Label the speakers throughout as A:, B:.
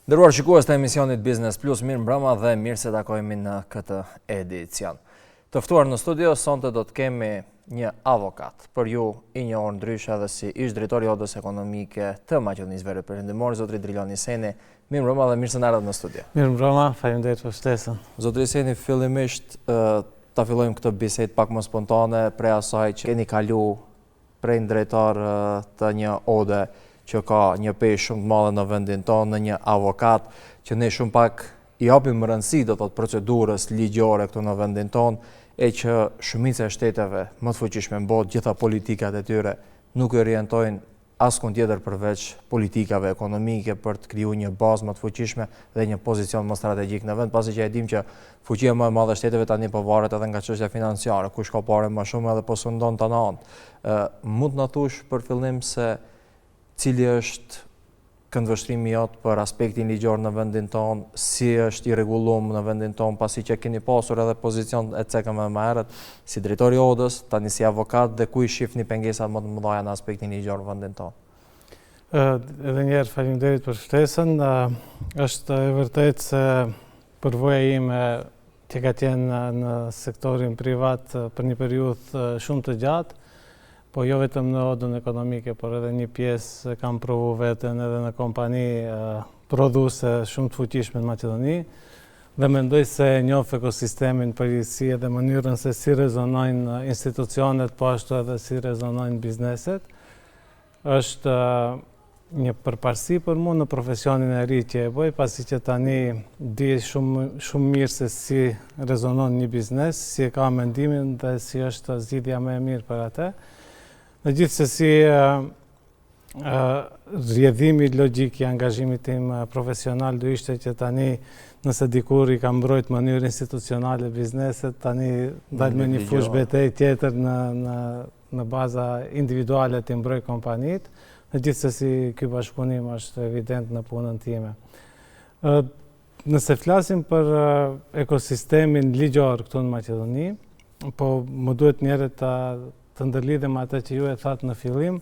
A: Nderuar shikues të emisionit Business Plus, mirë mbrëma dhe mirë se takojmë në këtë edicion. Të ftuar në studio sonte do të kemi një avokat, për ju i njohur ndryshe edhe si ish drejtori i Odës Ekonomike të Maqedonisë Veriut Perëndimore, zotri Drilon Iseni. Mirë mbrëma dhe mirë se na erdhët në studio.
B: Mirë mbrëma, faleminderit për ftesën.
A: Zotri Iseni, fillimisht ta fillojmë këtë bisedë pak më spontane prej asaj që keni kalu prej drejtor të një ode që ka një peshë shumë të madhe në vendin tonë, në një avokat që ne shumë pak i japim rëndësi do thotë procedurës ligjore këtu në vendin tonë, e që shumica e shteteve më të fuqishme në botë, gjitha politikat e tyre nuk i orientojnë askund tjetër përveç politikave ekonomike për të krijuar një bazë më të fuqishme dhe një pozicion më strategjik në vend, pasi që e dim që fuqia më e madhe e shteteve tani po varet edhe nga çështja financiare, kush ka parë më shumë edhe po sundon të anë. Mund na thush për fillim se cili është këndvështrimi jot për aspektin ligjor në vendin tonë, si është i rregulluar në vendin tonë, pasi që keni pasur edhe pozicion e cekëm më herët si drejtori i Odës, tani si avokat, dhe ku i shihni pengesat më të mëdha në aspektin ligjor në vendin tonë?
B: Edhe një herë faleminderit për ftesën. Është e vërtetë se përvoja ime që ka qenë në sektorin privat për një periudhë shumë të gjatë, po jo vetëm në Odën Ekonomike, por edhe një pjesë kam provu veten edhe në kompani prodhuese shumë të fuqishme në Maqedoni, dhe mendoj se njoh ekosistemin përgjithësi dhe mënyrën se si rezonojnë institucionet, po ashtu edhe si rezonojnë bizneset. Është një përparësi për mua në profesionin e ri që e bëj, pasi që tani di shumë mirë se si rezonon një biznes, si e ka mendimin dhe si është zgjidhja më e mirë për atë. Megjithsesi, rrjedhimi logjik i angazhimit tim profesional do ishte që tani, nëse dikur i ka mbrojt mënyrë institucionale bizneset, tani dal me një fushë betejë tjetër në baza individuale të mbroj kompanit. Megjithsesi, ky bashkëpunim është evident në punën time. Nëse flasim për ekosistemin ligjor këtu në Maqedoni, po më duhet njëherë të ndërlidhem atë që ju e thatë në fillim,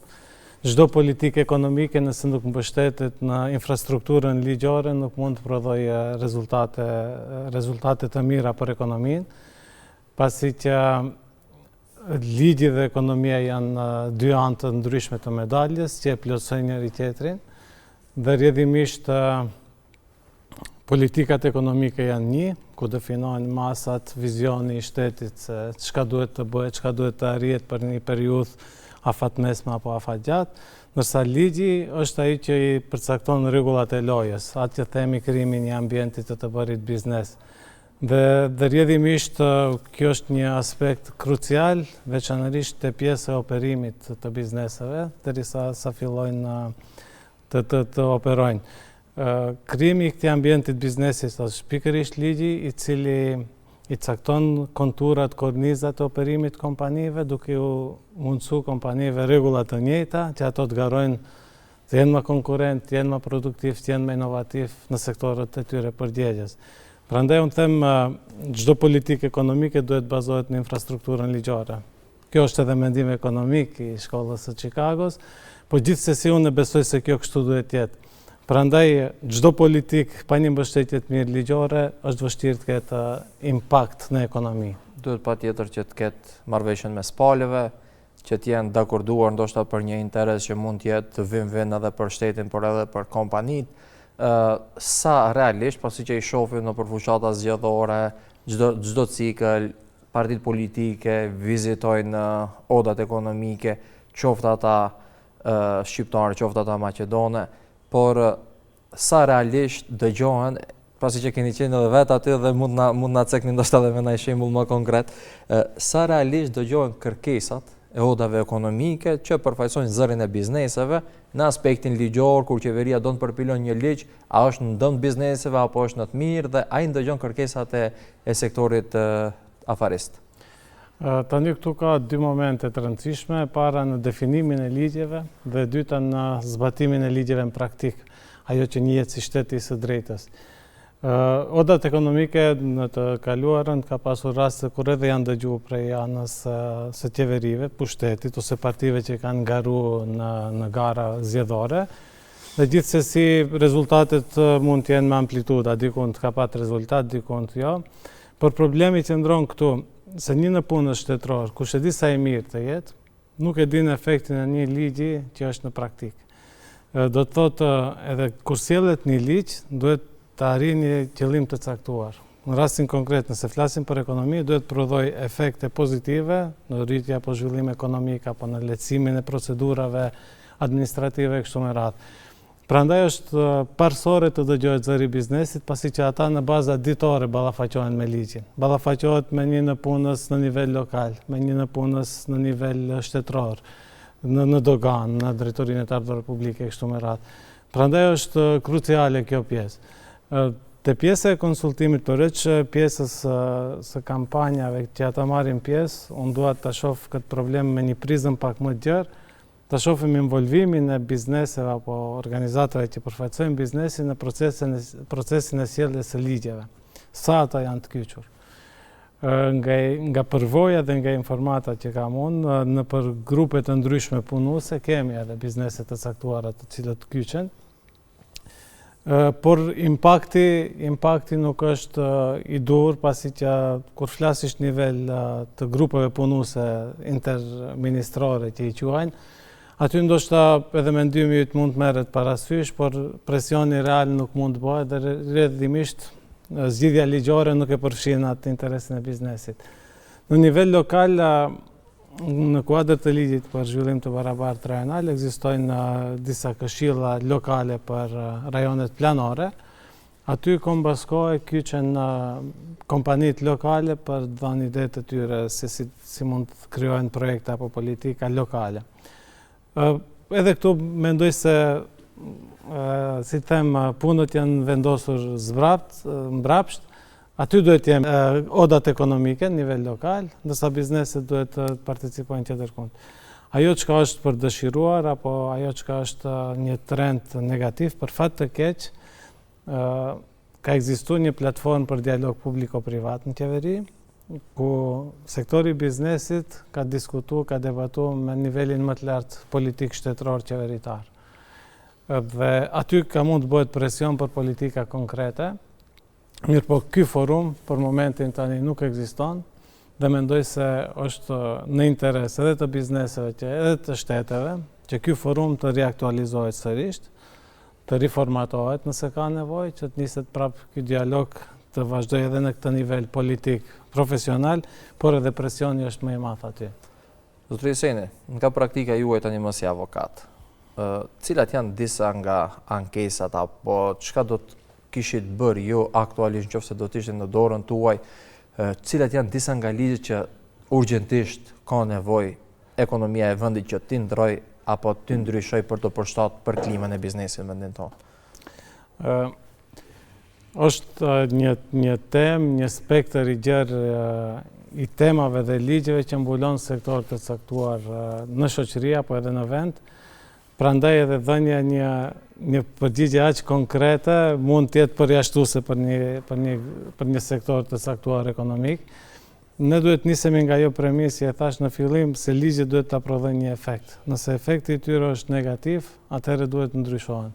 B: çdo politikë ekonomike nëse nuk mbështetet në infrastrukturën ligjore nuk mund të prodhojë rezultate të mira për ekonominë, pasi që ligji dhe ekonomia janë dy anë të ndryshme të medaljes që e plotësojnë njëri tjetrin, dhe rrjedhimisht politikat ekonomike janë një, ku definojnë masat, vizioni i shtetit se çka duhet të bëhet, çka duhet të arrihet për një periudhë afatmesme apo afatgjatë, ndërsa ligji është ai që i përcakton rregullat e lojës, atë që themi krijimin një ambienti të bërit biznes. Dhe rrjedhimisht kjo është një aspekt krucial, veçanërisht te pjesa e operimit të bizneseve, derisa sa fillojnë të operojnë. Krijimi i këtij ambientit biznesit është pikërisht ligji i cili i cakton konturat, kornizat e operimit kompanive, duke u mundësuar kompanive rregulla të njëjta, që ato të garojnë të jenë më konkurrent, të jenë më produktiv, të jenë më inovativ në sektorët e tyre përgjegjës. Prandaj unë them çdo politikë ekonomike duhet bazohet në infrastrukturën ligjore. Kjo është edhe mendim ekonomik i shkollës së Chicagos, po gjithsesi unë besoj se kjo kështu duhet të jetë. Prandaj çdo politikë pa një mbështetje të mirë ligjore është vështirë të ketë impakt në ekonomi.
A: Duhet patjetër që të ketë marrëveshjen mes palëve, që të jenë dakorduar ndoshta për një interes që mund të jetë të win-win edhe për shtetin, por edhe për kompanitë. Sa realisht, pasi që i shohim nëpër fushata zgjedhore, çdo cikël, partitë politike vizitojnë odat ekonomike, qoftë ata shqiptare, qoftë ata maqedone, por sa realisht dëgjohen, pasi që keni qenë edhe vetë aty dhe mund na cekni ndoshta edhe me një shembull më konkret, sa realisht dëgjohen kërkesat e odave ekonomike që përfaqësojnë zërin e bizneseve në aspektin ligjor, kur qeveria do të përpilon një ligj, a është në dëm bizneseve apo është në të mirë, dhe ai ndëgjon kërkesat e sektorit afarist.
B: Tani këtu ka dy momente të rëndësishme, para në definimin e ligjeve dhe dyta në zbatimin e ligjeve në praktik, ajo që njihet si shteti i së drejtës. Odat ekonomike në të kaluarën ka pasur raste kur edhe janë dëgjuar prej anës së qeverive, pushtetit ose partive që kanë ngaruar në gara zgjedhore, Dhe gjithsesi rezultatet mund të jenë me amplituda, dikun të ka pat rezultat, dikun të jo. Por problemi që ndron këtu, se një në punës shtetëror, kush e di sa i mirë të jetë, nuk e din efektin e një ligji që është në praktikë. Do të thotë edhe kur sjellet një ligj, duhet të arrijë një qëllim të caktuar. Në rastin konkret, nëse flasim për ekonomi, duhet të prodhoj efekte pozitive në rritje apo zhvillim ekonomik apo në lehtësimin e procedurave administrative kështu me radhë. Prandaj është parsore të dëgjohet zëri i biznesit, pasi që ata në baza ditore ballafaqohen me ligjin. Ballafaqohet me një në punës në nivel lokal, me një në punës në nivel shtetëror, në dogan, në drejtorinë e ardhurave publike kështu me radhë. Prandaj është kruciale kjo pjesë. Te pjesa e konsultimit përveç pjesës së kampanjave që ata marrin pjesë, unë dua ta shoh këtë problem me një prizëm pak më të gjerë, ta shohim involvimin e bizneseve apo organizatave që përfaqësojnë biznesin në procesin e sjelljes së ligjeve. Sa ata janë të kyçur. Nga përvoja dhe nga informata që kam unë, në për grupe të ndryshme punuese, kemi edhe biznese të caktuara të cilët kyçen, por impakti nuk është i dur, pasi që kur flasish nivel të grupeve punuese interministrore që i quajnë, aty ndoshta edhe mendimi yt mund të merret parasysh, por presioni real nuk mund të bëhet dhe rrjedhimisht zgjidhja ligjore nuk e përfshin atë interesin e biznesit. Në nivel lokal, në kuadër të ligjit për zhvillim të barabartë rajonal, ekzistojnë disa këshilla lokale për rajonet planore. Aty kombaskohet kyçen kompanitë lokale për të dhënë ide të tyre se si mund të krijohen projekte apo politika lokale. Edhe këtu mendoj se, si them, punët janë vendosur mbrapsht, aty duhet të jenë odat ekonomike në nivel lokal, ndërsa bizneset duhet të participojnë tjetërkund. Ajo çka është për dëshiruar apo ajo çka është një trend negativ, për fat të keq, ka ekzistuar një platformë për dialog publiko-privat në qeveri, ku sektori i biznesit ka diskutuar, ka debatuar me nivelin më të lartë politik shtetëror qeveritar. Dhe aty ka mund të bëhet presion për politika konkrete. Mirë po, ky forum për momentin tani nuk ekziston dhe mendoj se është në interes edhe të bizneseve edhe të shteteve që ky forum të riaktualizohet sërish, të riformatohet nëse ka nevojë, që të niset prapë ky dialog të vazhdoj edhe në këtë nivel politik, profesional, por edhe presioni është më i madh aty.
A: Zotëri Hyseni, nga praktika juaj tani më si avokat, cilat janë disa nga ankesat apo çka do të kishit bërë ju aktualisht nëse do të ishte në dorën tuaj, cilat janë disa nga ligjet që urgjentisht ka nevojë ekonomia e vendit që ti ndroj apo ti ndryshoj për të përshtatur për klimën e biznesit në vendin tonë?
B: Është një temë, një spektër i gjerë i temave dhe ligjeve që mbulon sektorët e caktuar në shoqëri apo edhe në vend. Prandaj edhe dhënia një përgjigje aq konkrete mund të jetë përjashtuese për një sektor të caktuar ekonomik. Ne duhet nisemi nga ajo premisë, e thash në fillim, se ligjet duhet ta prodhojnë një efekt. Nëse efekti i tyre është negativ, atëherë duhet ndryshohen.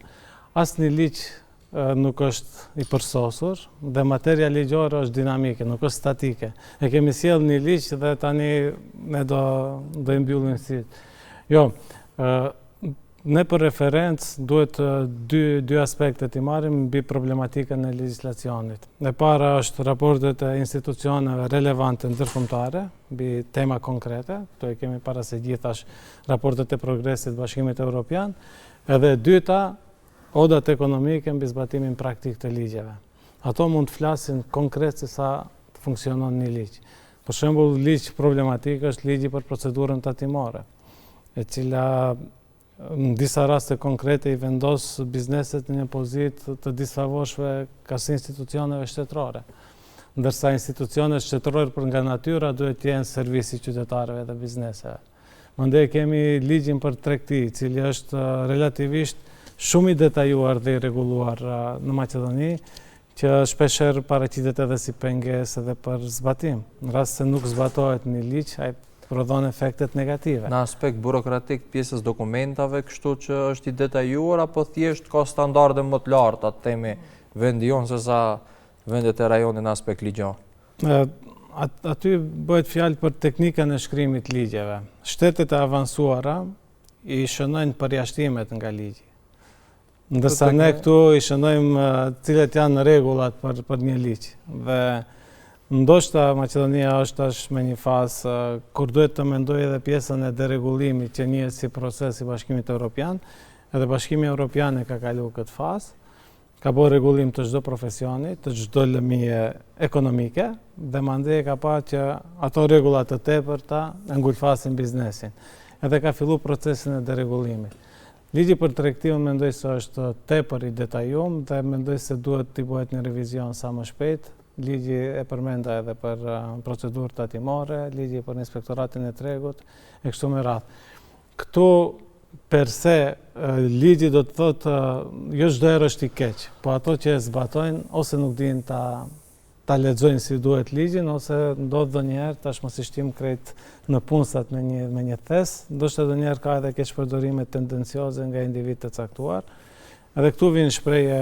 B: Asnjë ligj nuk është i përsosur dhe materia ligjore është dinamike, nuk është statike. E kemi sjellë një ligj dhe tani ne do i mbyllim syt. Jo, ne për referencë duhet dy aspekte të marrim mbi problematikën e legjislacionit. E para është raportet e institucioneve relevante ndërkombëtare mbi tema konkrete, këto e kemi para se gjithash raportet e progresit Bashkimit Evropian, edhe e dyta odat ekonomike mbi zbatimin praktik të ligjeve. Ato mund të flasin konkret se sa funksionon një ligj. Për shembull, ligj problematik është ligji për procedurën tatimore, e cila në disa raste konkrete i vendos bizneset në një pozitë të disfavorshme kas institucioneve shtetërore. Ndërsa institucionet shtetërore për nga natyra duhet të jenë servisi qytetarëve dhe bizneseve. Mandej kemi ligjin për tregti, i cili është relativisht shumë i detajuar dhe i rregulluar në Maqedoni, që shpeshherë paraqitet edhe si pengesë edhe për zbatim. Në rast se nuk zbatohet një ligj, ai prodhon efektet negative.
A: Në aspekt burokratik pjesës dokumentave, kështu që është i detajuar, apo thjesht ka standarde më të larta, temi vendi jonë se sa vendet e rajonit në aspekt ligjor?
B: Aty bëhet fjalë për teknikën e shkrimit ligjeve. Shtetet e avancuara i shënojnë përjashtimet nga ligji. Ndërsa ne këtu i shënojmë cilat janë rregullat për një ligj. Dhe ndoshta Maqedonia është tash me një fazë kur duhet të mendojë edhe pjesën e deregullimit që njihet si proces i Bashkimit Evropian, edhe Bashkimi Evropian e ka kaluar këtë fazë, ka bërë rregullim të çdo profesioni, të çdo lëmie ekonomike, dhe mandej ka parë që ato rregulla të tepërta ngulfasin biznesin. Edhe ka filluar procesin e deregullimit. Ligji për tregtimin mendoj se është tepër i detajuar dhe mendoj se duhet të bëhet një revizion sa më shpejt. Ligji e përmenda edhe për procedurë tatimore, ligji për inspektoratin e tregut, e kështu me radhë. Këtu per se ligji do të thotë jo çdo herë është i keq, po ato që e zbatojnë ose nuk dinë ta lexojnë si duhet ligjin, ose ndodh ndonjëherë tash mos i shtim krejt në punësat me një thes, ndoshta ndonjëherë ka edhe keqpërdorime tendencioze nga individ të caktuar. Edhe këtu vjen shprehje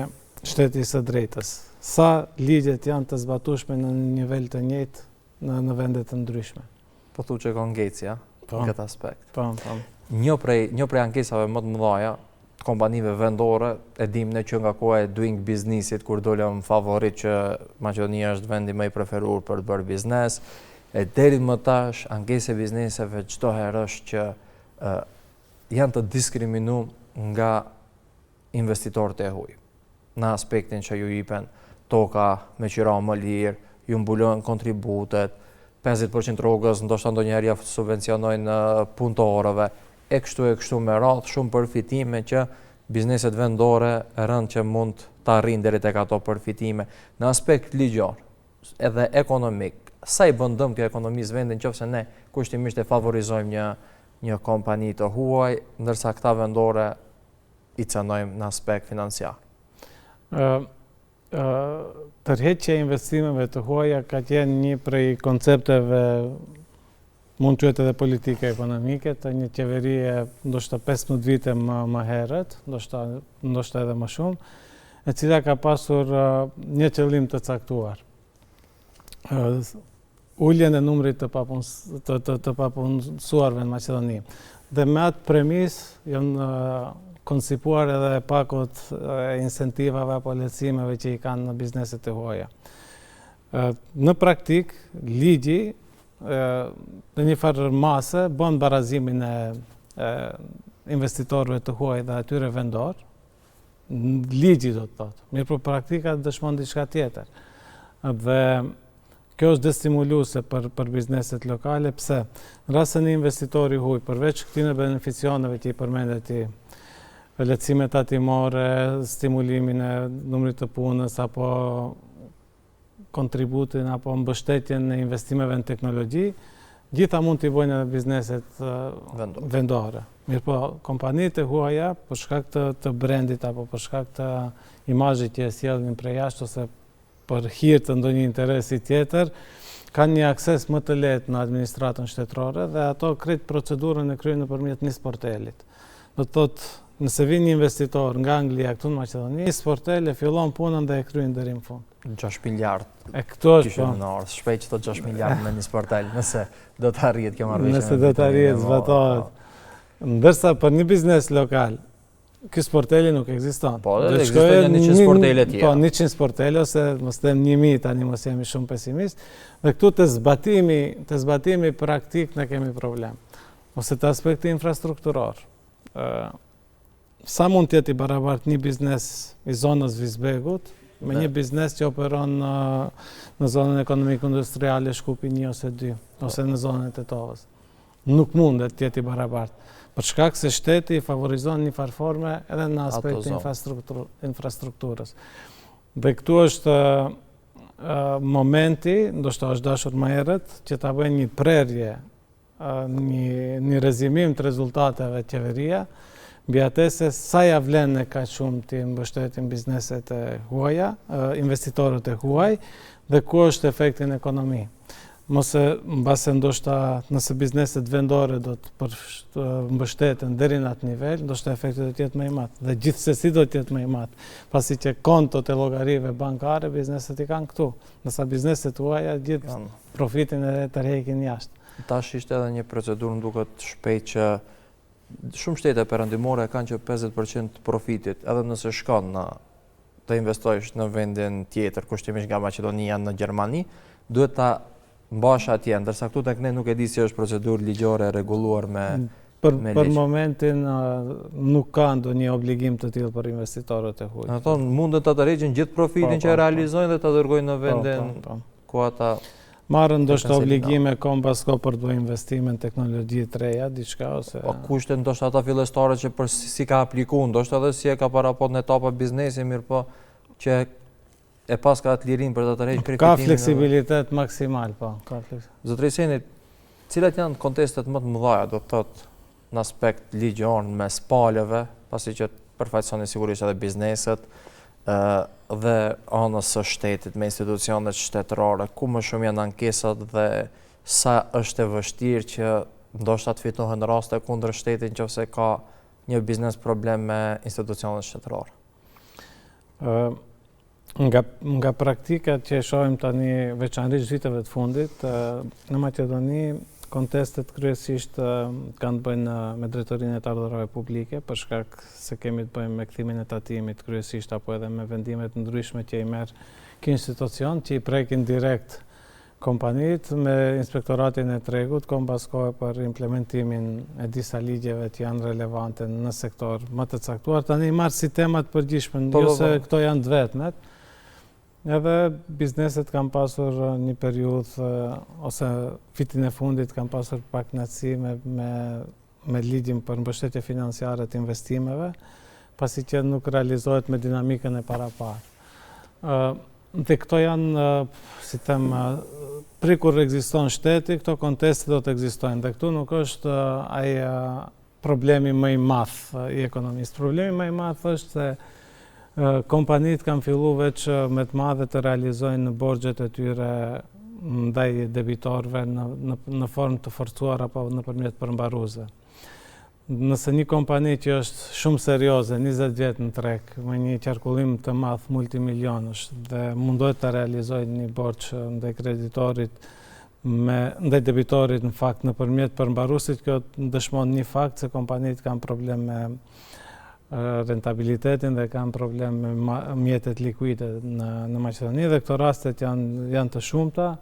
B: shteti së drejtës. Sa ligjet janë të zbatueshme në një nivel të njëjtë në vende të ndryshme.
A: Po thu që ka ngecja në këtë aspekt.
B: Po.
A: Një prej ankesave më të mëdha të kompanive vendore, e dim ne që nga koha e doing businessit, kur dolëm favorit që Maqedonia është vendi më i preferuar për të bërë biznes, e deri më tash ankesa e bizneseve çdo herë është që janë të diskriminuar nga investitorët e huaj. Në aspektin që ju jipen toka me qira më lirë, ju mbulojnë kontributet, 50% rrogës ndoshta ndonjëherë ja subvencionojnë punëtorëve, e kështu me radhë, shumë përfitime që bizneset vendore rënd që mund të arrijnë deri tek ato përfitime. Në aspekt ligjor edhe ekonomik, sa i bën dëm kjo ekonomisë vendin nëse ne kushtimisht e favorizojmë një kompani të huaj, ndërsa këta vendore i cënojmë në aspekt financiar?
B: Tërheqja e investimeve të huaja ka qenë një prej koncepteve, mund të jetë edhe politike ekonomike, të një qeverie ndoshta 15 vite më herët, ndoshta edhe më shumë, e cila ka pasur një qëllim të caktuar. Uljen e numrit të papunësuarve në Maqedoni. Dhe me atë premis janë koncipuar edhe pakot e incentivave apo lehtësimeve që i kanë në bizneset e huaja. Në praktik, ligji në një farë mase bën barazimin e investitorëve të huaj dhe atyre vendor, ligji do të thotë. Mirë, por praktika dëshmon diçka tjetër. Dhe kjo është destimuluese për bizneset lokale. Pse? Në rastin e investitori huaj, përveç këtyre beneficioneve që i përmendet ti, lehtësimet tatimore, stimulimin e numrit të punës apo kontributin apo mbështetjen në investimeve në teknologji, gjitha mund t'i bojnë edhe bizneset vendore. Mirë po, kompanitë e huaja, për shkak të brandit apo për shkak të imazhit që e sjellin prej jashtë ose për hir të ndonjë interesi tjetër, kanë një akses më të lehtë në administratën shtetërore dhe ato krejt procedurën e kryejnë nëpërmjet një sportelit. Do të thotë, nëse vjen një investitor nga Anglia këtu në Maqedoni, një sportel e fillon punën dhe e kryen deri në fund.
A: 6 miliard.
B: E këto është
A: po. Në orë, shpejt që të 6 miliard me një sportel, nëse do të arrijet kjo marrëveshje.
B: Nëse do të arrijet zbatohet. Ndërsa për një biznes lokal, ky sporteli nuk ekziston.
A: Po, ekzistojnë 100 sportele tjera.
B: Po, 100 sportele ose mos them 1000, tani mos jemi shumë pesimist. Dhe këtu të zbatimi praktik ne kemi problem. Ose të aspekti infrastrukturor. Sa mund të jetë i barabartë një biznes i zonës Vizbegut me një biznes që operon në zonën ekonomik-industriale Shkupi 1 ose 2, ose në zonën e Tetovës. Nuk mundet të jetë i barabartë, për shkak se shteti favorizon një farforme edhe në aspektin infrastrukturës. Dhe këtu është momenti, ndoshta është dashur më herët, që ta bëjnë një prerje, një rezimim të rezultateve qeveria, mbi atë se sa ja vlen e kaq shumë ti mbështetin bizneset e huaja, investitorët e huaj, dhe ku është efekti në ekonomi. Mos e mbase ndoshta nëse bizneset vendore do të mbështeten deri në atë nivel, ndoshta efekti do të jetë më i madh dhe gjithsesi do të jetë më i madh, pasi që kontot e llogarive bankare bizneset i kanë këtu. Nësa bizneset tuaja gjithë profitin e tërheqin jashtë.
A: Tash ishte edhe një procedurë më duket shpejt që shumë shtete perëndimore kanë që 50% profitit, edhe nëse shkon të investojsh në vendin tjetër, kushtimisht nga Maqedonia në Gjermani, duhet ta mbash atje, ndërsa këtu tek ne nuk e di si është procedurë ligjore rregulluar me ligj.
B: Për momentin nuk ka ndonjë obligim të tillë për investitorët e huaj.
A: Do të thonë mundën ta tërheqin gjithë profitin që realizojnë dhe ta dërgojnë në vendin ku ata
B: marrën ndoshta obligime kombasko për të bërë investime në teknologji të reja, diçka ose
A: kushtet ndoshta ata fillestarë që për si ka aplikuar, ndoshta edhe si e ka paraport në etapa biznesi, mirë po që e pas ka atë lirin për të tërheqë kreditimin.
B: Ka fleksibilitet maksimal, po.
A: Zotëri Seni, cilat janë kontestet më të mëdha, do të thotë, në aspekt ligjor mes palëve, pasi që përfaqësoni sigurisht edhe bizneset, dhe anës së shtetit me institucionet shtetërore, ku më shumë janë ankesat dhe sa është e vështirë që ndoshta të fitohen raste kundër shtetit nëse ka një biznes problem me institucionet shtetërore.
B: Nga praktikat që e shohim tani veçanërisht viteve të fundit, në Maqedoni kontestet kryesisht kanë të bëjnë me drejtorinë e të ardhurave publike, për shkak se kemi të bëjmë me kthimin e tatimit kryesisht apo edhe me vendimet ndryshme që i merr ky institucion, që i prekin direkt kompanit me inspektoratin e tregut, kombas kohë për implementimin e disa ligjeve që janë relevante në sektor më të caktuar. Tani marr si temat përgjithshme, jo se këto janë të vetmet. Edhe bizneset kanë pasur një periudhë ose vitin e fundit kanë pasur pak kënaqësi me ligjin për mbështetje financiare të investimeve, pasi që nuk realizohet me dinamikën e paraparë. Dhe këto janë, si them, prikur ekziston shteti, këto konteste do të ekzistojnë. Dhe këtu nuk është ai problemi më i madh i ekonomisë. Problemi më i madh është se kompanit kanë fillu veç me të madhe të realizojnë borxhet e tyre ndaj debitorëve në formë të forcuar apo nëpërmjet përmbaruesve. Nëse një kompani që është shumë serioze, 20 vjet në treg, me një qarkullim të madh multimilionësh dhe mundohet të realizojë një borxh ndaj kreditorit ndaj debitorit në fakt nëpërmjet përmbaruesit, kjo dëshmon një fakt se kompanitë kanë problem me rentabilitetin dhe kanë problem me mjetet likuide në Maqedoni dhe këto rastet janë të shumta.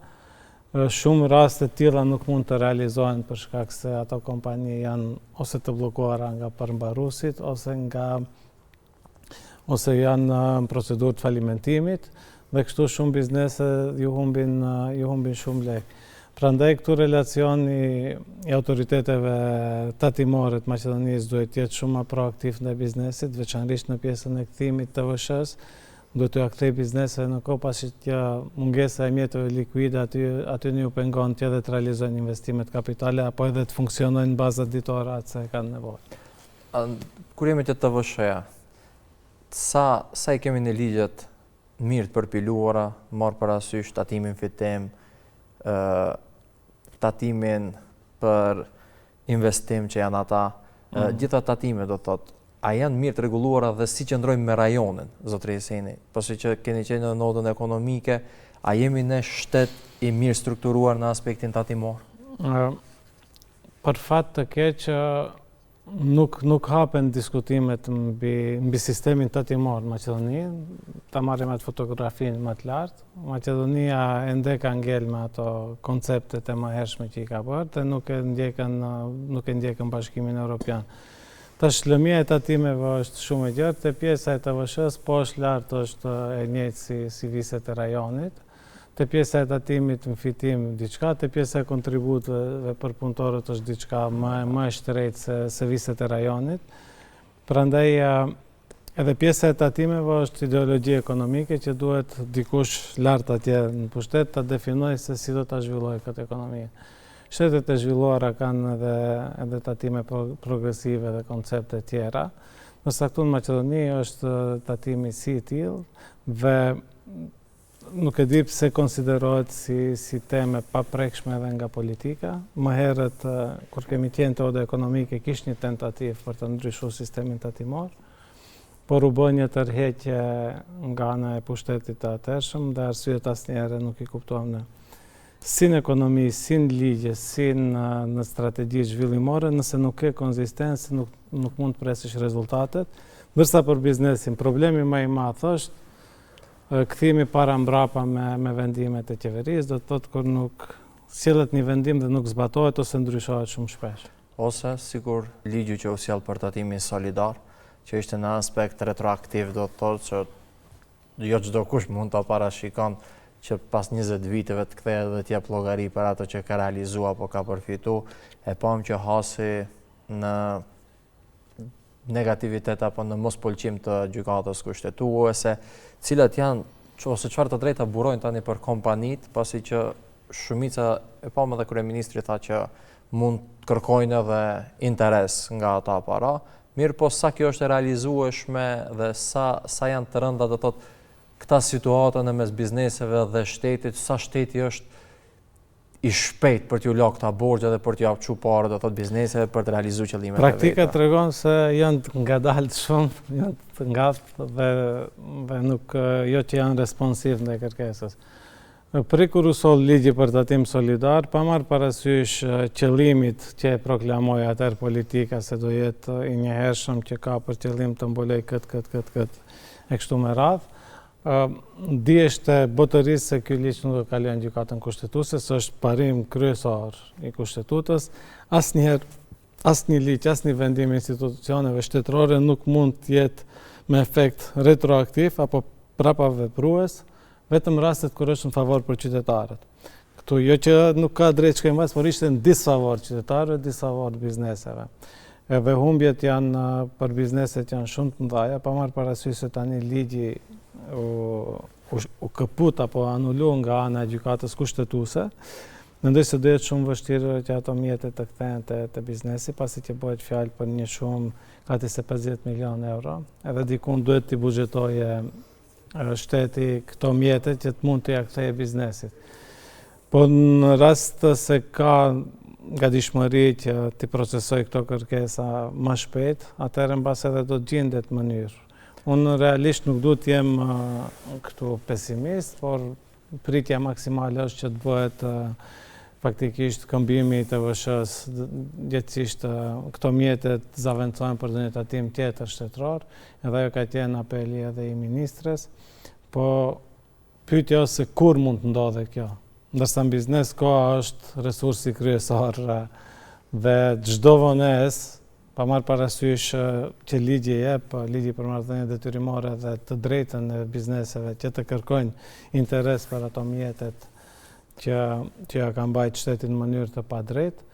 B: Shumë raste të tilla nuk mund të realizohen për shkak se ato kompani janë ose të bllokuara nga përmbaruesit ose janë në procedurë të falimentimit dhe kështu shumë biznese ju humbin shumë lekë. Prandaj këtu relacioni i autoriteteve tatimore të Maqedonisë duhet të jetë shumë më proaktiv ndaj biznesit, veçanërisht në pjesën e kthimit të VSH-s, duhet t'u kthej bizneseve në kohë pasi që mungesa e mjeteve likuide aty ju pengon që edhe të realizojnë investimet kapitale apo edhe të funksionojnë në baza ditore atë se kanë nevojë.
A: Kur jemi te TVSH-ja, sa i kemi në ligjet mirë të përpiluara, marr parasysh tatimin fitim, tatimin për investim që janë ata, gjitha tatime do thotë, a janë mirë të rregulluara dhe si qëndrojmë me rajonin, zotëri Seni, pasi që keni qenë në notën ekonomike, a jemi ne shtet i mirë strukturuar në aspektin tatimor?
B: Për fat të keq, nuk hapen diskutimet mbi sistemin tatimor në Maqedoni. Ta marrim atë fotografinë më të lartë. Maqedonia ende ka ngel me ato konceptet e mëhershme që i ka bërë dhe nuk e ndjekën Bashkimin Evropian. Tash lëmia e tatimeve është shumë e gjerë, te pjesa e TVSH-s poshtë lart është e njëjtë si viset e rajonit. Te pjesa e tatimit në fitim diçka, te pjesa e kontributeve për punëtorët është diçka më e shtrenjtë se viset e rajonit. Prandaj edhe pjesa e tatimeve është ideologji ekonomike që duhet dikush lart atje në pushtet ta definojë se si do ta zhvillojë këtë ekonomi. Shtetet e zhvilluara kanë edhe tatime progresive dhe koncepte tjera. Ndërsa këtu në Maqedoni është tatimi si i tillë dhe nuk e di pse konsiderohet si teme pa prekshme edhe nga politika. Më herët, kur kemi qenë te Oda Ekonomike, kish një tentativë për të ndryshuar sistemin tatimor, por u bë një tërheqje nga ana e pushtetit të atërshëm, dhe arsyet asnjëherë nuk i kuptuam ne. Si në ekonomi, si në ligje, si në strategji zhvillimore, nëse nuk ke konzistencë, nuk mund të presësh rezultatet. Ndërsa për biznesin, problemi më i madh është kthimi para mbrapa me vendimet e qeverisë, do të thotë kur nuk sillet një vendim dhe nuk zbatohet ose ndryshohet shumë shpesh.
A: Ose sikur ligju që u sjell për tatimin solidar, që ishte në aspekt retroaktiv, do të thotë që jo çdo kush mund ta parashikon që pas 20 viteve të kthehet dhe t'jap llogari për ato që ka realizuar apo ka përfitu, e pam që hasi në negativitet apo në mospëlqim të gjykatës kushtetuese, cilat janë ose çfarë të drejta burojnë tani për kompanit, pasi që shumica, e pam edhe kryeministri tha që mund të kërkojnë edhe interes nga ata para, mirë po sa kjo është e realizueshme dhe sa janë të rënda, do thotë këta situata në mes bizneseve dhe shtetit, sa shteti është i shpejt për t'ju la këta borxhe dhe për t'ju hapur parë, do thotë bizneseve për të realizuar qëllimet e veta.
B: Praktika tregon se janë të ngadaltë shumë, janë të ngatë dhe nuk jo që janë responsiv ndaj kërkesës. Prikur u soll ligji për tatim solidar, pa marrë parasysh qëllimit që e proklamoi atëherë politika se do jetë i njëhershëm që ka për qëllim të mbuloj këtë e kështu me radhë. Dieshte botërisë se ky ligj nuk do kalojë në gjykatën kushtetuese, është parim kryesor i kushtetutës. Asnjë ligj, asnjë vendim i institucioneve shtetërore nuk mund të jetë me efekt retroaktiv apo prapa veprues, vetëm rastet kur është në favor për qytetarët. Këtu jo që nuk ka drejt shkojmë mas, por ishte në disfavor qytetarëve, disfavor bizneseve. Edhe humbjet janë për bizneset janë shumë të mëdha, pa marrë parasysh se tani ligji u këput apo anulu nga ana e gjykatës kushtetuese. Mendoj se do jetë shumë vështirë që ato mjetet të kthehen te biznesi, pasi që bëhet fjalë për një shumë gati se 50 milion euro, edhe dikun duhet t'i buxhetoje shteti këto mjetet që të mund t'i kthejë biznesit. Po në rast se ka gatishmëri që t'i procesoj këto kërkesa më shpejt, atëherë mbas edhe do të gjendet mënyrë. Unë realisht nuk duhet të jem këtu pesimist, por pritja maksimale është që të bëhet faktikisht këmbimi i TVSH-s, gjithësisht këto mjetet zaventsohen për një tatim tjetër shtetëror, edhe ajo ka qenë apeli edhe i ministres, po pyetja është se kur mund të ndodhe kjo. Ndërsa në biznes koha është resursi kryesor dhe çdo vonesë, pa marrë parasysh që ligji jep, ligji për marrëdhënie detyrimore dhe të drejtën e bizneseve që të kërkojnë interes për ato mjetet që ja kanë mbajtur shtetin në mënyrë të padrejtë.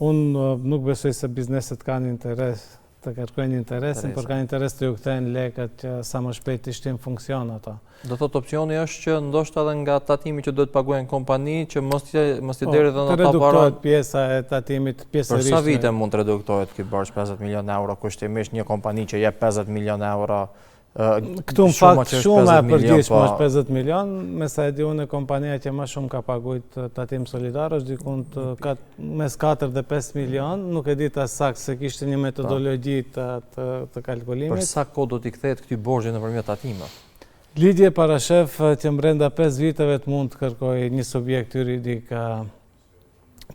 B: Unë nuk besoj se bizneset kanë interes të kërkojnë interesin, por kanë interes të ju kthejnë lekët që sa më shpejt të shtin funksion ato.
A: Do thotë opsioni është që ndoshta edhe nga tatimi që duhet paguajnë kompani që mos t'i deri dhe në ata para.
B: Reduktohet pjesa e tatimit pjesërisht.
A: Për sa vite mund të reduktohet ky borxh 50 milion euro, kushtimisht një kompani që jep 50 milion euro?
B: Këtu në fakt shumë e përgjithshme është 50 milion, me sa e di unë kompania që më shumë ka paguajt tatim solidar është dikun mes 4 dhe 5 milion, nuk e di ta saktë se kishte një metodologji të kalkulimit.
A: Për sa kohë do t'i kthehet ky borxh nëpërmjet tatimeve?
B: Ligji e parashef që brenda 5 viteve të mund të kërkojë një subjekt juridik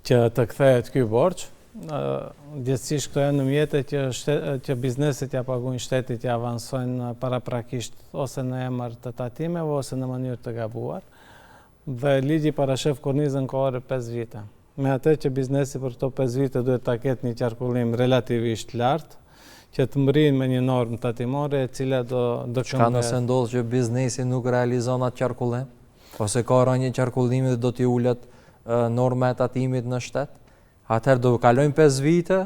B: që të kthehet ky borxh. Gjithsesi këto janë në mjete që bizneset ja paguajnë shtetit, ja avansojnë paraprakisht ose në emër të tatimeve ose në mënyrë të gabuar. Dhe ligji parashef kornizën kohore 5 vite. Me atë që biznesi për këto 5 vite duhet ta ketë një qarkullim relativisht lartë, që të mbërrinë me një normë tatimore e cila do
A: Çka nëse ndodh që biznesi nuk realizon atë qarkullim, ose ka rënë qarkullimi dhe do t'i ulet norma e tatimit në shtet? Atëherë do kalojnë 5 vite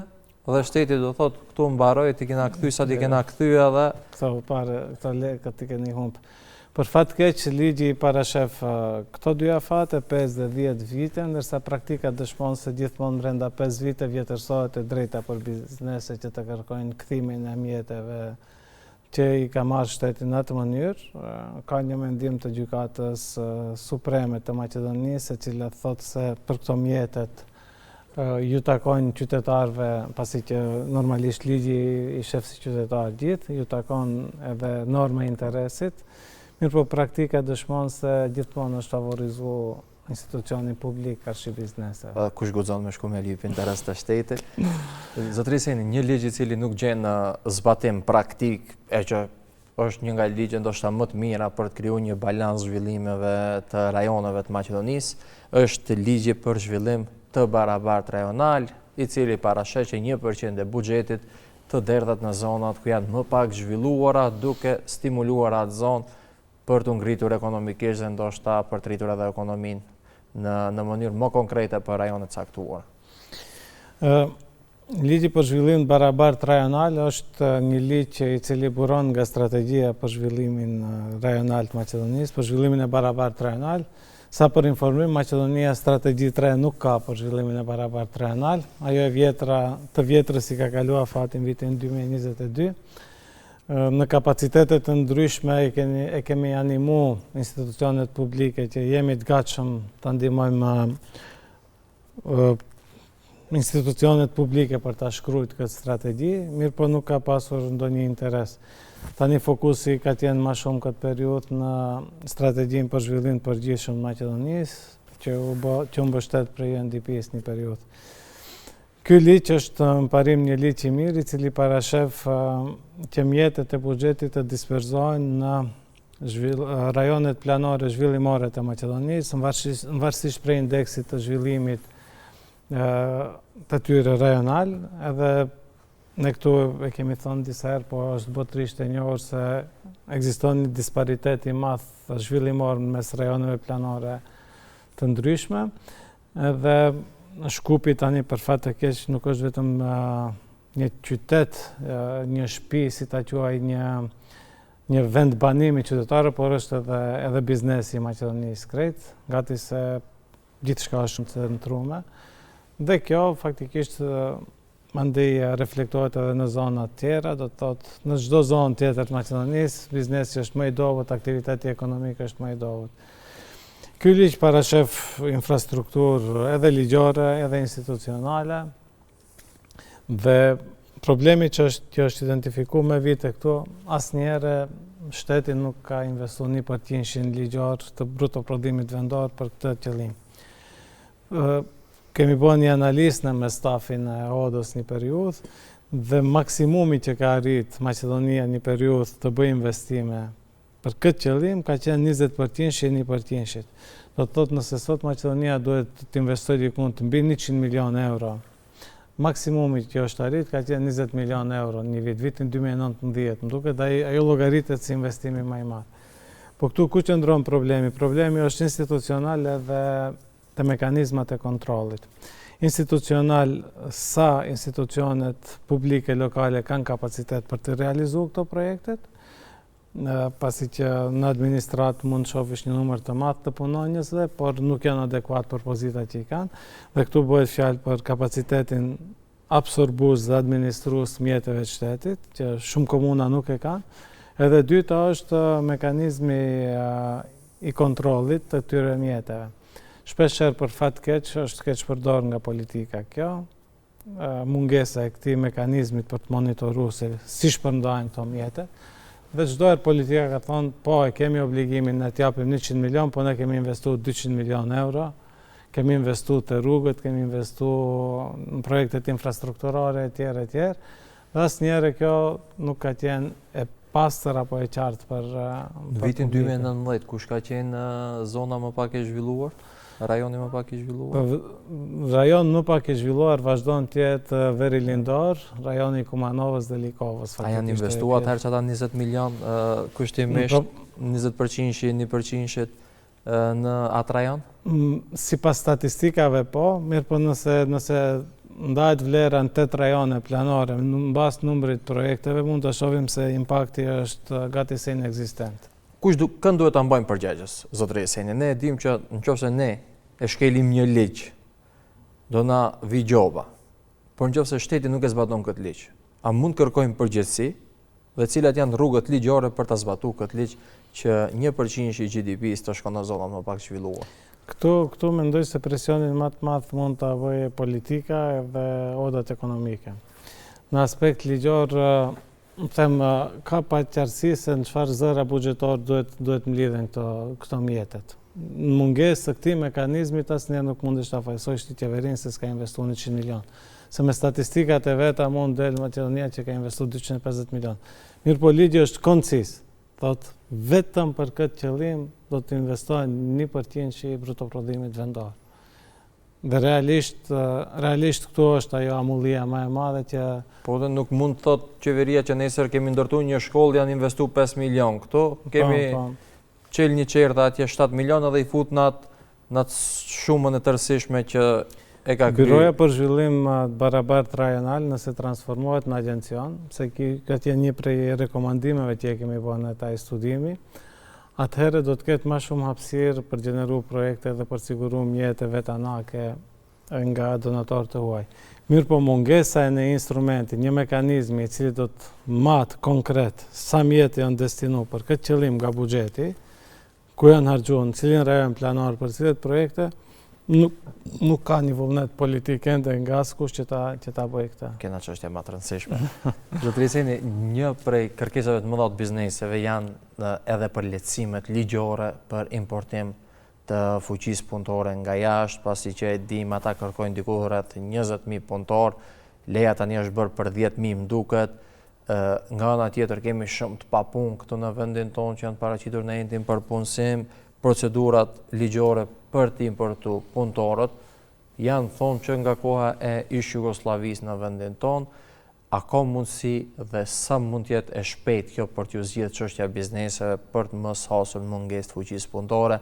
A: dhe shteti do thotë këtu mbaroi, ti kena kthy sa ti kena kthy edhe
B: këto lekët ti keni humbë. Për fat keq ligji parashef këto dy afate 5 dhe 10 vite, ndërsa praktika dëshmon se gjithmonë brenda 5 vite vjetërsohet e drejta për biznese që të kërkojnë kthimin e mjeteve që i ka marrë shtetin në atë mënyrë, ka një mendim të Gjykatës Supreme të Maqedonisë, e cila thotë se për këto mjetet ju takon qytetarëve, pasi që normalisht ligji i shef si qytetarë gjithë, ju takon edhe norma e interesit, mirë po praktika dëshmon se gjithmonë është favorizu institucioni publik arshi biznese.
A: Kush guxon me shku me lyp interes të shtetit? Zotëri Seni, një ligj i cili nuk gjen zbatim praktik, e që është një nga ligjet ndoshta më të mira për të krijuar një balans zhvillimeve të rajoneve të Maqedonisë, është ligji për zhvillim të barabartë rajonal, i cili parasheh që 1% e buxhetit të derdhat në zonat ku janë më pak zhvilluara, duke stimuluar atë zonë për të ngritur ekonomikisht dhe ndoshta për të rritur edhe ekonominë në mënyrë më konkrete për rajonet caktuara.
B: Ligji për zhvillim barabartë rajonal është një ligj i cili buron nga strategjia për zhvillimin rajonal të Maqedonisë, për zhvillimin e barabartë rajonal. Sa për informim, Maqedonia strategji 3 nuk ka për zhvillimin e barabartë rajonal. Ajo e vjetra, të vjetrës i ka kaluar fatin vitin 2022. Në kapacitetet të ndryshme e kemi animu institucionet publike që jemi të gatshëm të ndihmojmë institucionet publike për ta shkruajtur këtë strategji, mirë po nuk ka pasur ndonjë interes. Tani fokusi ka qenë më shumë këtë periudhë në strategjinë për zhvillim të përgjithshëm të Maqedonisë, që u mbështet prej UNDP-s një periudhë. Ky ligj është në parim një ligj i mirë, i cili parashef që mjetet e buxhetit të disperzohen në rajonet planore zhvillimore të Maqedonisë, varësisht prej indeksit të zhvillimit të tyre rajonal, edhe ne këtu e kemi thënë disa herë, po është botërisht e njohur se ekziston një disparitet i madh zhvillimor mes rajoneve planore të ndryshme, edhe Shkupi tani për fat të keq nuk është vetëm një qytet, një shtëpi, si ta quaj, një vend banimi qytetarë, por është edhe biznesi i Maqedonisë krejt, gati se gjithçka është shumë të ndryshme. Dhe kjo faktikisht mandej reflektohet edhe në zona të tjera, do të thotë në çdo zonë tjetër të Maqedonisë, biznesi është më i dobët, aktiviteti ekonomik është më i dobët. Ky ligj parashef infrastrukturë edhe ligjore, edhe institucionale, dhe problemi që është identifikuar me vite këtu, asnjëherë shteti nuk ka investuar 1% ligjor të bruto prodhimit vendor për këtë qëllim. Kemi bërë një analizë me stafin e ODA-s një periudhë, dhe maksimumi që ka arrit Maqedonia një periudhë të bëjë investime për këtë qëllim ka qenë 20% e 1%. Do të thotë nëse sot Maqedonia duhet të investojë diku të mbi 100 milion euro, maksimumi që është arrit ka qenë 20 milion euro një vit, vitin 2019, më duket ajo llogaritet si investimi më i madh. Po këtu ku qëndron problemi? Problemi është institucional edhe te mekanizmat e kontrollit. Institucional, sa institucionet publike lokale kanë kapacitet për të realizuar këto projektet, pasi që në administrat mund të shohësh një numër të madh të punonjësve, por nuk janë adekuat për pozitat që i kanë, dhe këtu bëhet fjalë për kapacitetin absorbues dhe administrues mjeteve të shtetit, që shumë komuna nuk e kanë. Edhe dyta është mekanizmi i kontrollit të këtyre mjeteve. Shpeshherë për fat keq është keq përdorur nga politika kjo, mungesa e këtij mekanizmit për të monitoruar se si shpërndahen këto mjete. Dhe çdo herë politika ka thonë, po e kemi obligimin ne t'japim 100 milion, po ne kemi investuar 200 milion euro, kemi investuar te rrugët, kemi investuar në projektet infrastrukturore etj. Dhe asnjëherë kjo nuk ka qenë e pastër apo e qartë për
A: vitin 2019 kush ka qenë zona më pak e zhvilluar? Rajoni më pak i zhvilluar?
B: Rajon më pak i zhvilluar vazhdon të jetë Veri Lindor, rajoni Kumanovës dhe Likovës.
A: A janë investuar atëherë çata 20 milion kushtimisht 20% 1% në atë rajon?
B: Sipas statistikave po, mirë po nëse ndahet vlera në 8 rajone planore në bazë numrit projekteve, mund të shohim se impakti është gati se inekzistent.
A: Kënd duhet ta mbajmë përgjegjës, zotëri Seni? Ne e dimë që nëse ne e shkelim një ligj, do na vi gjoba. Por nëse shteti nuk e zbaton këtë ligj, a mund kërkojmë përgjegjësi dhe cilat janë rrugët ligjore për të zbatuar këtë ligj që 1% i GDP-s të shkon në zonat më pak zhvilluara.
B: Këtu mendoj se presionin më të madh mund ta bëjë politika dhe odat ekonomike. Në aspekt ligjor, them ka paqartësi se në çfarë zëra buxhetor duhet mlidhen këto mjetet. Në mungesë të këtij mekanizmi asnjë nuk mundesh ta fajsojsh ti qeverinë se s'ka investuar 100 milion. Se me statistikat e veta mund del Maqedonia që ka investuar 250 milion. Mirë po ligji është koncis. Thot vetëm për këtë qëllim do të investohen 1% i brutoprodhimit vendor. Dhe realisht këtu është ajo amullia më e madhe që...
A: Po dhe nuk mund të thot qeveria që nesër kemi ndërtuar një shkollë janë investu 5 milion. Këtu kemi qel një qertë atje 7 milion edhe i fut në atë shumën e tërësishme që e ka kryer.
B: Byroja për zhvillim barabart rajonal nëse transformohet në agjencion, se këtë janë një prej rekomandimeve që kemi bërë në taj studimi, atëherë do të ketë më shumë hapësirë për gjeneru projekte dhe për siguru mjete vetanake nga donatorët e huaj. Mirë po mungesa e në instrumenti, një mekanizmi i cili do të matë konkret sa mjete janë destinu për këtë qëllim nga buxheti, ku janë harxuar, në cilin rajon planar për cilat projekte, nuk ka një vullnet politik ende nga askush që ta bëj këtë.
A: Kena çështje më të rëndësishme. Zotërisini, një prej kërkesave të mëdha të bizneseve janë edhe për lehtësimet ligjore për importim të fuqisë punëtore nga jashtë, pasi që e dim ata kërkojnë diku rreth 20.000 punëtor, leja tani është bërë për 10.000 më duket. Nga ana tjetër kemi shumë të papunë këtu në vendin tonë që janë paraqitur në endin për punësim, procedurat ligjore për të importu punëtorët janë thonë që nga koha e ish Jugosllavisë në vendin tonë, a ka mundësi dhe sa mund të jetë e shpejt kjo për t'ju zgjidhur çështja e bizneseve për të mos hasur mungesë të fuqisë punëtore,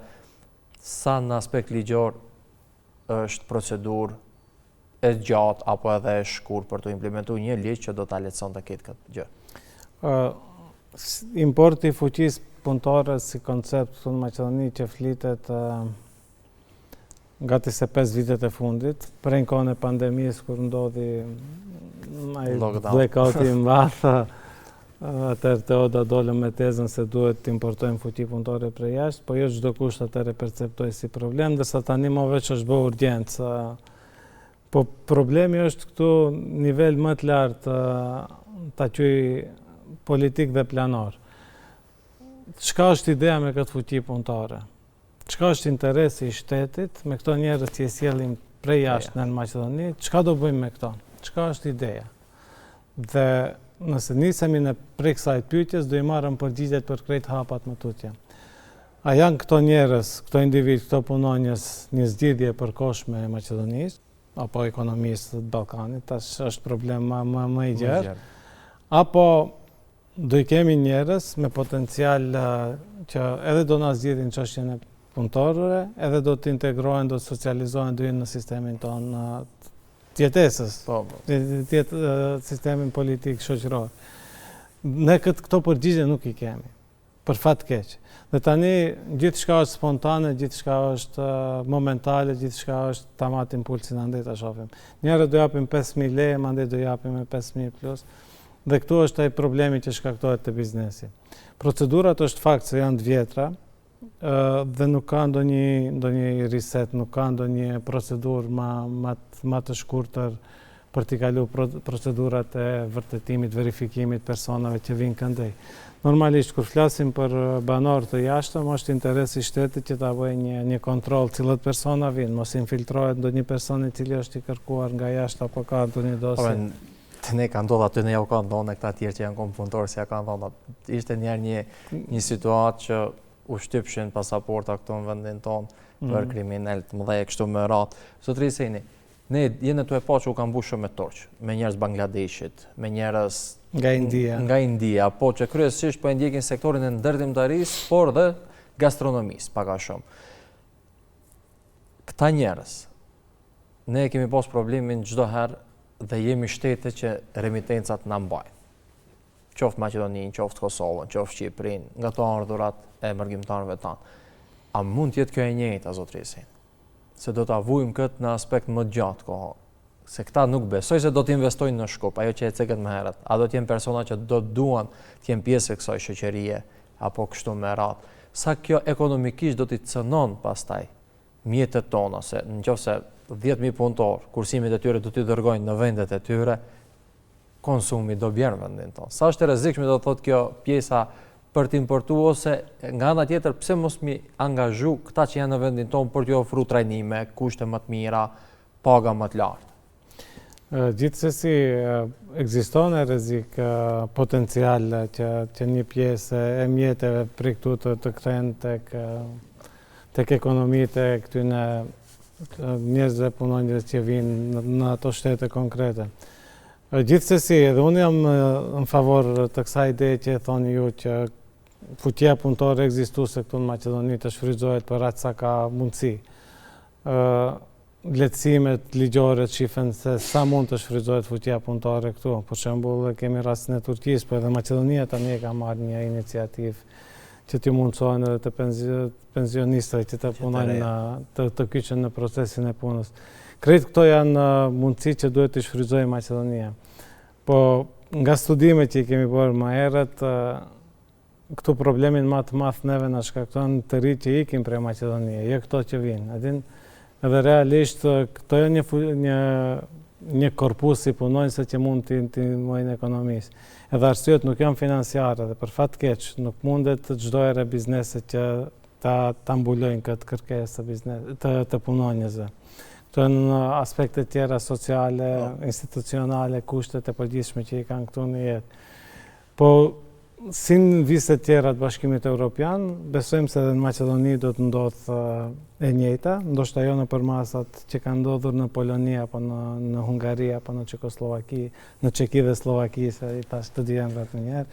A: sa në aspekt ligjor është procedurë e gjatë apo edhe e shkurtër për të implementuar një ligj që do ta lehtësonte këtë gjë.
B: Importi i fuqisë punëtore si koncept në Maqedoni që flitet gati se 5 vitet e fundit, prej në kohën e pandemisë kur ndodhi blackout i madh, atëherë të oda dolëm me tezën se duhet të importojmë fuqi punëtore prej jashtë, po jo çdo kusht atëherë perceptoi si problem, ndërsa tani më veç është bërë urgjencë. Po problemi është këtu nivel më të lartë, ta quaj politik dhe planar. Çka është ideja me këtë fuqi punëtore? Çka është interesi i shtetit me këto njerëz që i sjellim prej jashtë në Maqedoni? Çka do bëjmë me këto? Çka është ideja? Dhe nëse nisemi në prej kësaj pyetjes, do i marrëm përgjigjet për krejt hapat më tutje. A janë këto njerëz, këto individ, këto punonjës një zgjidhje e përkohshme e Maqedonisë apo ekonomisë të Ballkanit, tash është problem më i gjerë. Apo do i kemi njerëz me potencial që edhe do na zgjidhin çështjen e punëtorëve, edhe do të integrohen, do të socializohen, do jenë në sistemin tonë të jetesës, sistemin politik shoqëror. Ne këto përgjigje nuk i kemi, për fat keq. Dhe tani gjithçka është spontane, gjithçka është momentale, gjithçka është tamat impulsin andej ta shohim. Njerëzit do japin 5.000 lekë, mandej do japin me 5.000 plus. Dhe këtu është ai problemi që shkaktohet te biznesi. Procedurat është fakt se janë të vjetra dhe nuk ka ndonjë reset, nuk ka ndonjë procedurë më të shkurtër për t'i kalu procedurat e vërtetimit, verifikimit personave që vinë këndej. Normalisht, kur flasim për banorë të jashtëm, është interesi shtetit që ta bëjë një kontroll cilët persona vinë, mos infiltrohet ndonjë person i cili është i kërkuar nga jashtë apo ka ndonjë dosje.
A: Të ne ka ndodhur aty, ne ja u ka ndodhur këta tjerë që janë punëtorë, si ja ka ndodhur. Ishte një situatë që u shtypshin pasaporta këtu në vendin tonë për kriminal të mëdhenj kështu me radhë. Zotërisini, ne jene tu e pa që u kanë mbushur me torç, me njerëz Bangladeshit, me njerëz nga India, po që kryesisht po e ndjekin sektorin e ndërtimtarisë, por dhe gastronomisë, pak a shumë. Këta njerëz, ne kemi pas problemin çdo herë dhe jemi shtete që remitencat na mbajnë. Qoftë Maqedoninë, qoftë Kosovën, qoftë Shqipërinë, nga to ardhurat e mërgjimtarëve tanë. A mund të jetë kjo e njëjta, zotërisin? Se do ta vujmë këtë në aspekt më gjatë kohë. se këta nuk besoj se do të investojnë në Shkup, ajo që e cekët më herët. A do të jenë persona që do të duan të jenë pjesë e kësaj shoqërie apo kështu me radhë. Sa kjo ekonomikisht do t'i cënon pastaj mjetet tona, se nëse 10.000 punëtor, kursimit e tyre do t'i dërgojnë në vendet e tyre, konsumi do bjerë vendin tonë. Sa është e rrezikshme do thotë kjo pjesa për të importuar, ose nga ana tjetër pse mos mi angazhu këta që janë në vendin tonë për t'ju ofruar trajnime, kushte më të mira, paga më të lartë.
B: Gjithsesi ekziston e rrezik potencial që një pjesë e mjeteve prej këtu të kthehen tek ekonomitë e këtyne njerëzve punonjës që vinë në ato shtete konkrete. Gjithsesi, edhe unë jam në favor të kësaj ideje që e thoni ju që fuqia punëtore ekzistuese këtu në Maqedoni të shfrytëzohet për aq sa ka mundësi. Lehtësimet ligjore shifen se sa mund të shfrytëzohet fuqia punëtore këtu. Për shembull, kemi rastin e Turqisë, por edhe Maqedonia tani ka marrë një iniciativë që t'i mundësohen edhe të pensionistëve që të punojnë të kyçen në procesin e punës. Krejt këto janë mundësi që duhet të shfrytëzojë Maqedonia. Po nga studimet që i kemi bërë më herët, këtu problemin më të madh neve na shkakton të ri që ikin prej Maqedonie, jo këto që vinë. Edhe realisht këto janë një korpus i punonjësve që mund të ndihmojnë ekonomisë. Edhe arsyet nuk janë financiare dhe për fat keq nuk mundet çdo herë bizneset që ta mbulojnë këtë kërkesë të punonjësve. Këto janë aspekte tjera sociale, institucionale, kushtet e përgjithshme që i kanë këtu në jetë. Po si në vizet tjera të Bashkimit Evropian, besojmë se edhe në Maqedoni do të ndodhë e njëjta, ndoshta jo në përmasat që kanë ndodhur në Poloni apo në Hungari apo në Çekoslovaki, në Çeki dhe Slovaki, se i tash të dihen vetë një herë.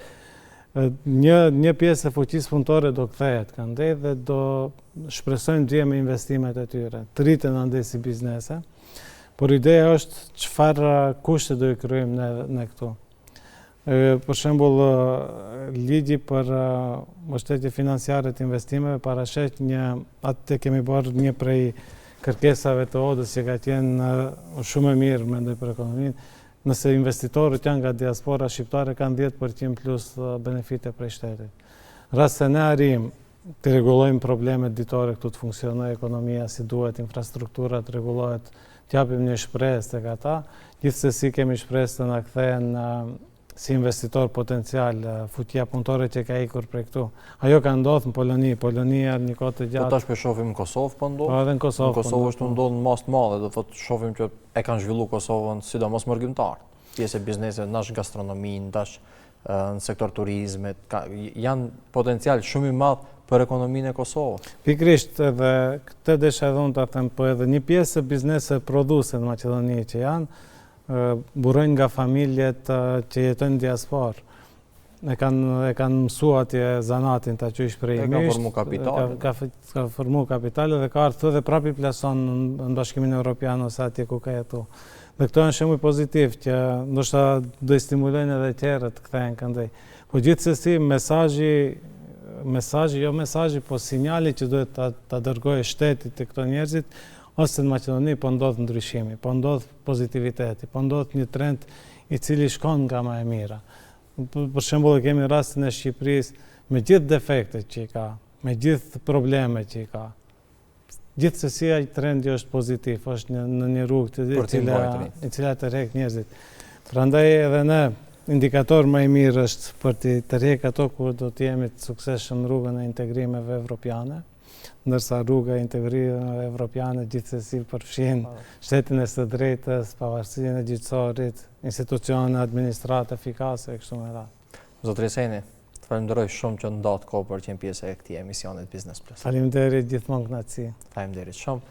B: Një pjesë e fuqisë punëtore do kthehet këndej dhe do shpresojmë të me investimet e tyre, të rriten andej si biznese, por ideja është çfarë kushte do i kryejmë ne këtu. Për shembull, ligji për mbështetje financiare të investimeve parashet atë kemi bërë një prej kërkesave të ODE-s që ka qenë shumë e mirë mendoj për ekonominë. Nëse investitorët janë nga diaspora shqiptare kanë 10% plus benefite prej shtetit. Rast se ne arrijmë të rregullojmë problemet ditore këtu të funksionojë ekonomia si duhet, infrastruktura të rregullohet, t'japim një shpresë tek ata, gjithsesi kemi shpresë të na kthehen si investitor potencial fuqia punëtore që ka ikur prej këtu. Ajo ka ndodhur në Poloni. Polonia një kohë të gjatë.
A: Po tash po shohim në Kosovë po ndodh.
B: Po edhe në Kosovë.
A: Në Kosovë është ndodhur në mas të madhe, do thotë shohim që e kanë zhvilluar Kosovën sidomos mërgjimtar. Pjesë e bizneseve, ndash gastronomi, ndash në sektor turizmit, janë potencial shumë i madh për ekonominë e Kosovës. Pikrisht
B: edhe këtë desha edhe unë ta them, po edhe një pjesë e bizneseve prodhuese në Maqedoni që janë burojnë nga familjet që jetojnë në diasporë. E kanë mësuar atje zanatin ta qysh prej misht. Ka formu kapitale dhe ka ardhur dhe prapë i plason në Bashkimin Evropian ose atje ku ka jetuar. Dhe këto janë shembuj pozitiv që ndoshta do i stimulojnë edhe tjerët të kthehen këndej. Po gjithsesi mesazhi, po sinjali që duhet ta dërgojë shteti te këto njerëzit, ose në Maqedoni po ndodh ndryshimi, po ndodh pozitiviteti, po ndodh një trend i cili shkon nga më e mira. Për shembull, kemi rastin e Shqipërisë me gjithë defektet që i ka, me gjithë problemet që i ka. Gjithsesi ai trendi është pozitiv, është në një rrugë e cila të rrek njerëzit. Prandaj edhe ne indikator më i mirë është për të rrek ato ku do të jemi të suksesshëm në rrugën e integrimeve evropiane, ndërsa rruga e integrimeve evropiane gjithsesi përfshin shtetin e së drejtës, pavarësinë e gjyqësorit, institucione administrative efikase e kështu me radhë.
A: Zotëri Seni, të falenderoj shumë që ndatë kohë për qenë pjesë e këtij emisionit Business Plus.
B: Faleminderit, gjithmonë kënaqësi.
A: Faleminderit shumë.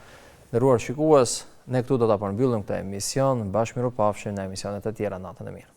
A: Nderuar shikues, ne këtu do ta përmbyllim këtë emision, bashkë miropafshim në emisionet e tjera, natën e mirë.